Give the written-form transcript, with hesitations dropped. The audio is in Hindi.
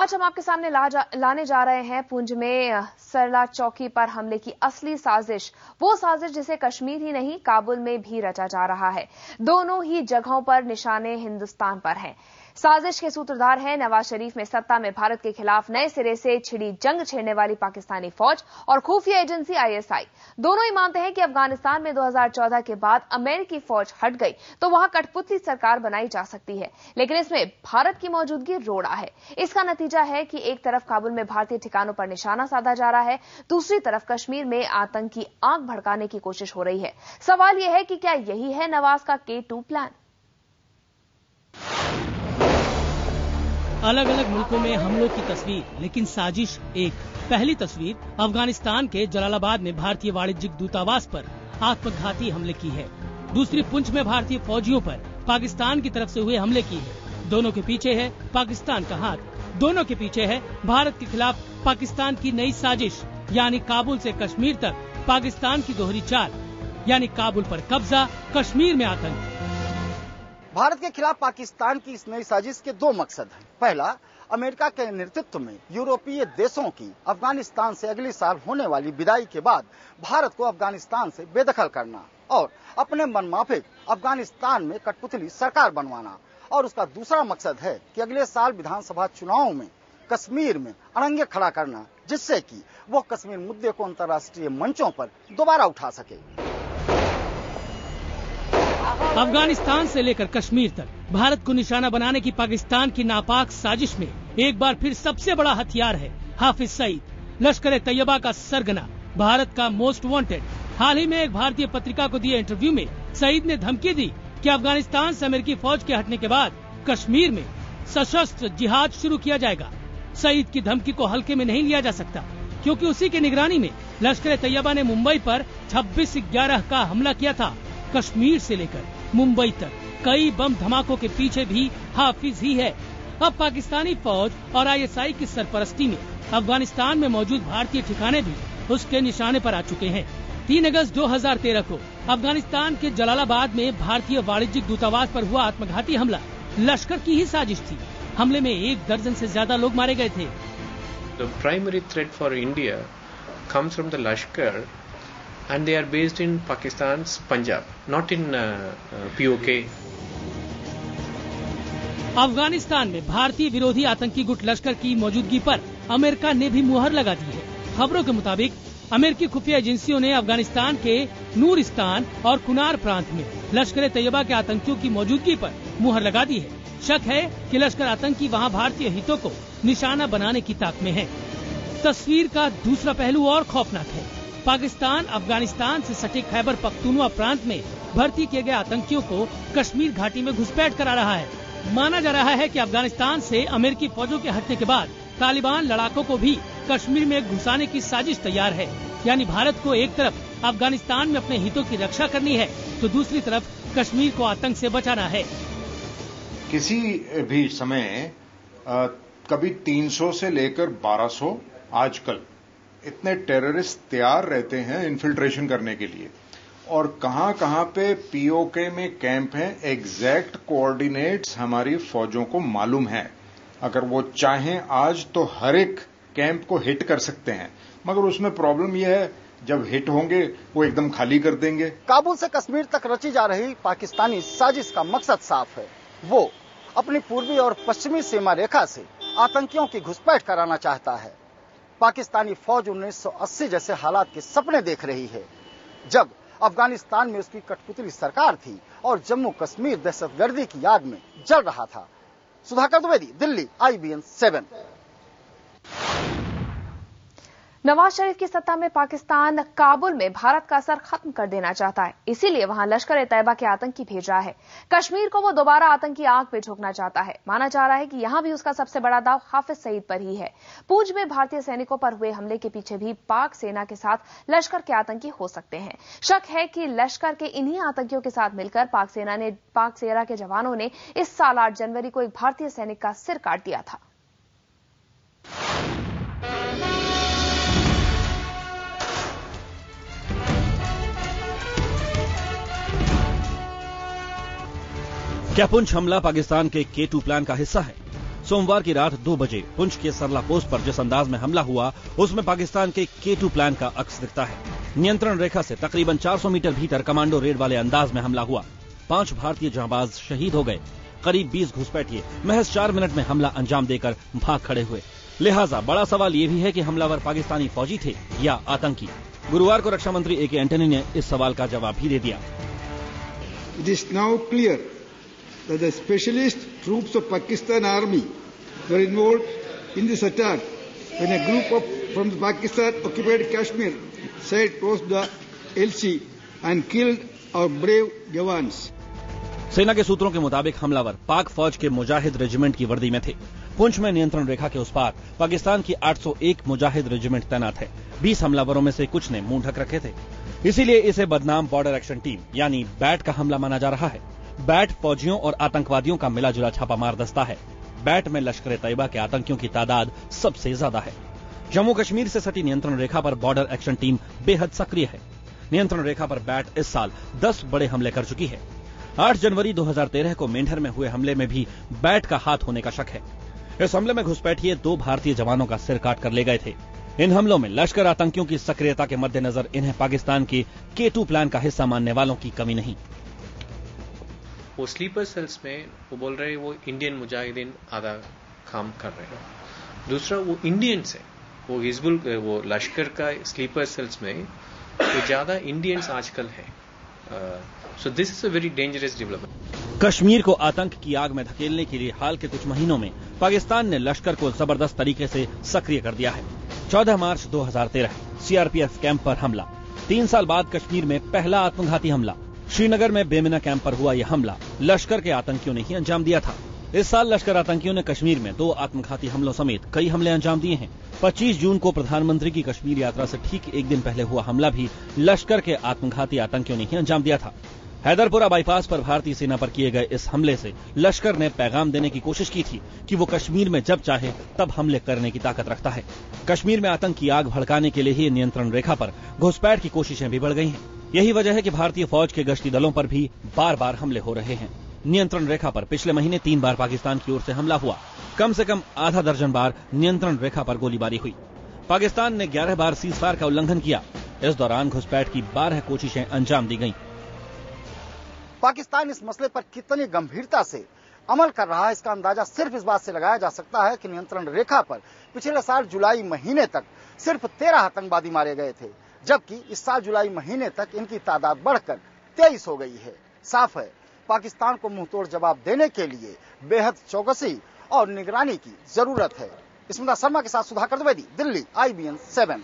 आज हम आपके सामने लाने जा रहे हैं पुंछ में सरला चौकी पर हमले की असली साजिश, वो साजिश जिसे कश्मीर ही नहीं काबुल में भी रचा जा रहा है। दोनों ही जगहों पर निशाने हिंदुस्तान पर हैं। साजिश के सूत्रधार हैं नवाज शरीफ में सत्ता में भारत के खिलाफ नए सिरे से छिड़ी जंग छेड़ने वाली पाकिस्तानी फौज और खुफिया एजेंसी आईएसआई। दोनों ही मानते हैं कि अफगानिस्तान में 2014 के बाद अमेरिकी फौज हट गई तो वहां कठपुतली सरकार बनाई जा सकती है, लेकिन इसमें भारत की मौजूदगी रोड़ा है। इसका नतीजा है कि एक तरफ काबुल में भारतीय ठिकानों पर निशाना साधा जा रहा है, दूसरी तरफ कश्मीर में आतंक की आग भड़काने की कोशिश हो रही है। सवाल यह है कि क्या यही है नवाज का K2 प्लान? अलग अलग मुल्कों में हमलों की तस्वीर, लेकिन साजिश एक। पहली तस्वीर अफगानिस्तान के जलालाबाद में भारतीय वाणिज्यिक दूतावास पर आत्मघाती हमले की है। दूसरी पुंछ में भारतीय फौजियों पर पाकिस्तान की तरफ से हुए हमले की है। दोनों के पीछे है पाकिस्तान का हाथ, दोनों के पीछे है भारत के खिलाफ पाकिस्तान की नई साजिश, यानी काबुल से कश्मीर तक पाकिस्तान की दोहरी चाल, यानी काबुल पर कब्जा, कश्मीर में आतंक। भारत के खिलाफ पाकिस्तान की इस नई साजिश के दो मकसद हैं। पहला, अमेरिका के नेतृत्व में यूरोपीय देशों की अफगानिस्तान से अगले साल होने वाली विदाई के बाद भारत को अफगानिस्तान से बेदखल करना और अपने मनमाफिक अफगानिस्तान में कठपुतली सरकार बनवाना। और उसका दूसरा मकसद है कि अगले साल विधानसभा चुनावों में कश्मीर में अड़ंगे खड़ा करना, जिससे कि वो कश्मीर मुद्दे को अंतर्राष्ट्रीय मंचों पर दोबारा उठा सके। अफगानिस्तान से लेकर कश्मीर तक भारत को निशाना बनाने की पाकिस्तान की नापाक साजिश में एक बार फिर सबसे बड़ा हथियार है हाफिज सईद, लश्कर तैयबा का सरगना, भारत का मोस्ट वांटेड। हाल ही में एक भारतीय पत्रिका को दिए इंटरव्यू में सईद ने धमकी दी कि अफगानिस्तान से अमेरिकी फौज के हटने के बाद कश्मीर में सशस्त्र जिहाद शुरू किया जाएगा। सईद की धमकी को हल्के में नहीं लिया जा सकता, क्योंकि उसी की निगरानी में लश्कर तैयबा ने मुंबई पर 26/11 का हमला किया था। कश्मीर से लेकर मुंबई तक कई बम धमाकों के पीछे भी हाफिज ही है। अब पाकिस्तानी फौज और आईएसआई की सरपरस्ती में अफगानिस्तान में मौजूद भारतीय ठिकाने भी उसके निशाने पर आ चुके हैं। 3 अगस्त 2013 को अफगानिस्तान के जलालाबाद में भारतीय वाणिज्यिक दूतावास पर हुआ आत्मघाती हमला लश्कर की ही साजिश थी। हमले में 1 दर्जन से ज्यादा लोग मारे गए थे। The primary threat for India comes from the Lashkar and they are based in Pakistan's Punjab, not in POK. Afghanistan में भारतीय विरोधी आतंकी गुट लश्कर की मौजूदगी पर अमेरिका ने भी मुहर लगा दी है। खबरों के मुताबिक अमेरिकी खुफिया एजेंसियों ने अफगानिस्तान के नूरिस्तान और कुनार प्रांत में लश्कर तैयबा के आतंकियों की मौजूदगी पर मुहर लगा दी है। शक है कि लश्कर आतंकी वहां भारतीय हितों को निशाना बनाने की ताक में है। तस्वीर का दूसरा पहलू और खौफनाक है। पाकिस्तान अफगानिस्तान से सटे खैबर पख्तूनवा प्रांत में भर्ती किए गए आतंकियों को कश्मीर घाटी में घुसपैठ करा रहा है। माना जा रहा है कि अफगानिस्तान से अमेरिकी फौजों के हटने के बाद तालिबान लड़ाकों को भी कश्मीर में घुसाने की साजिश तैयार है। यानी भारत को एक तरफ अफगानिस्तान में अपने हितों की रक्षा करनी है तो दूसरी तरफ कश्मीर को आतंक से बचाना है। किसी भी समय कभी 300 से लेकर 1200 आजकल इतने टेररिस्ट तैयार रहते हैं इन्फिल्ट्रेशन करने के लिए। और कहां पे पीओके में कैंप हैं, एग्जैक्ट कोऑर्डिनेट्स हमारी फौजों को मालूम है। अगर वो चाहें आज तो हर एक कैंप को हिट कर सकते हैं, मगर उसमें प्रॉब्लम यह है जब हिट होंगे वो एकदम खाली कर देंगे। काबुल से कश्मीर तक रची जा रही पाकिस्तानी साजिश का मकसद साफ है। वो अपनी पूर्वी और पश्चिमी सीमा रेखा से आतंकियों की घुसपैठ कराना चाहता है। पाकिस्तानी फौज 1980 जैसे हालात के सपने देख रही है, जब अफगानिस्तान में उसकी कठपुतली सरकार थी और जम्मू कश्मीर दहशतगर्दी की आग में जल रहा था। सुधाकर द्विवेदी, दिल्ली, IBN 7। नवाज शरीफ की सत्ता में पाकिस्तान काबुल में भारत का असर खत्म कर देना चाहता है, इसीलिए वहां लश्कर तैयबा के आतंकी भेज रहा है। कश्मीर को वो दोबारा आतंकी आग पे झोंकना चाहता है। माना जा रहा है कि यहां भी उसका सबसे बड़ा दाव हाफिज सईद पर ही है। पूंछ में भारतीय सैनिकों पर हुए हमले के पीछे भी पाक सेना के साथ लश्कर के आतंकी हो सकते हैं। शक है कि लश्कर के इन्हीं आतंकियों के साथ मिलकर पाक सेना के जवानों ने इस साल 8 जनवरी को एक भारतीय सैनिक का सिर काट दिया था। क्या पुंछ हमला पाकिस्तान के K2 प्लान का हिस्सा है? सोमवार की रात 2 बजे पुंछ के सरला पोस्ट पर जिस अंदाज में हमला हुआ उसमें पाकिस्तान के K2 प्लान का अक्स दिखता है। नियंत्रण रेखा से तकरीबन 400 मीटर भीतर कमांडो रेड वाले अंदाज में हमला हुआ। 5 भारतीय जांबाज शहीद हो गए। करीब 20 घुसपैठिए महज 4 मिनट में हमला अंजाम देकर भाग खड़े हुए। लिहाजा बड़ा सवाल ये भी है कि हमलावर पाकिस्तानी फौजी थे या आतंकी। गुरुवार को रक्षा मंत्री A.K. एंटनी ने इस सवाल का जवाब भी दे दिया। It is now clear that the specialist troops of Pakistan Army were involved in this attack when a group from the Pakistan occupied Kashmir sailed across the LC and killed our brave jawans. सेना के सूत्रों के मुताबिक हमलावर पाक फौज के मुजाहिद रेजिमेंट की वर्दी में थे। पुंछ में नियंत्रण रेखा के उस पार पाकिस्तान की 801 मुजाहिद रेजिमेंट तैनात है। 20 हमलावरों में से कुछ ने मुंह ढक रखे थे, इसीलिए इसे बदनाम बॉर्डर एक्शन टीम यानी बैट का हमला माना जा रहा है। बैट फौजियों और आतंकवादियों का मिलाजुला छापामार दस्ता है। बैट में लश्कर तैयबा के आतंकियों की तादाद सबसे ज्यादा है। जम्मू कश्मीर से सटी नियंत्रण रेखा पर बॉर्डर एक्शन टीम बेहद सक्रिय है। नियंत्रण रेखा पर बैट इस साल 10 बड़े हमले कर चुकी है। 8 जनवरी 2013 को मेंढर में हुए हमले में भी बैट का हाथ होने का शक है। इस हमले में घुसपैठिए 2 भारतीय जवानों का सिर काट कर ले गए थे। इन हमलों में लश्कर आतंकियों की सक्रियता के मद्देनजर इन्हें पाकिस्तान के K2 प्लान का हिस्सा मानने वालों की कमी नहीं। वो स्लीपर सेल्स में वो बोल रहे हैं वो इंडियन मुजाहिदीन आधा काम कर रहे हैं। दूसरा वो इंडियंस है, वो हिजबुल वो लश्कर का स्लीपर सेल्स में वो ज्यादा इंडियंस आजकल है। So this is a very dangerous development. Kashmir को आतंक की आग में धकेलने के लिए हाल के कुछ महीनों में पाकिस्तान ने लश्कर को जबरदस्त तरीके से सक्रिय कर दिया है। 14 मार्च 2013 CRPF कैंप पर हमला। 3 साल बाद कश्मीर में पहला आत्मघाती हमला। श्रीनगर में बेमिना कैंप पर हुआ यह हमला लश्कर के आतंकियों ने ही अंजाम दिया था। इस साल लश्कर आतंकियों ने कश्मीर में 2 आत्मघाती हमलों समेत कई हमले अंजाम दिए हैं। 25 जून को प्रधानमंत्री की कश्मीर यात्रा से ठीक एक दिन पहले हुआ हमला भी लश्कर के आत्मघाती आतंकियों ने ही अंजाम दिया था। हैदरपुरा बाईपास पर भारतीय सेना पर किए गए इस हमले से लश्कर ने पैगाम देने की कोशिश की थी कि वो कश्मीर में जब चाहे तब हमले करने की ताकत रखता है। कश्मीर में आतंक की आग भड़काने के लिए ही नियंत्रण रेखा पर घुसपैठ की कोशिशें भी बढ़ गई हैं। यही वजह है कि भारतीय फौज के गश्ती दलों पर भी बार बार हमले हो रहे हैं। नियंत्रण रेखा पर पिछले महीने 3 बार पाकिस्तान की ओर से हमला हुआ। कम से कम आधा दर्जन बार नियंत्रण रेखा पर गोलीबारी हुई। पाकिस्तान ने 11 बार सीजफायर का उल्लंघन किया। इस दौरान घुसपैठ की 12 कोशिशें अंजाम दी गईं। पाकिस्तान इस मसले पर कितनी गंभीरता से अमल कर रहा है, इसका अंदाजा सिर्फ इस बात से लगाया जा सकता है कि नियंत्रण रेखा पर पिछले साल जुलाई महीने तक सिर्फ 13 आतंकवादी मारे गए थे, जबकि इस साल जुलाई महीने तक इनकी तादाद बढ़कर 23 हो गई है। साफ है, पाकिस्तान को मुंहतोड़ जवाब देने के लिए बेहद चौकसी और निगरानी की जरूरत है। स्मिता शर्मा के साथ सुधाकर द्विवेदी, दिल्ली, IBN 7।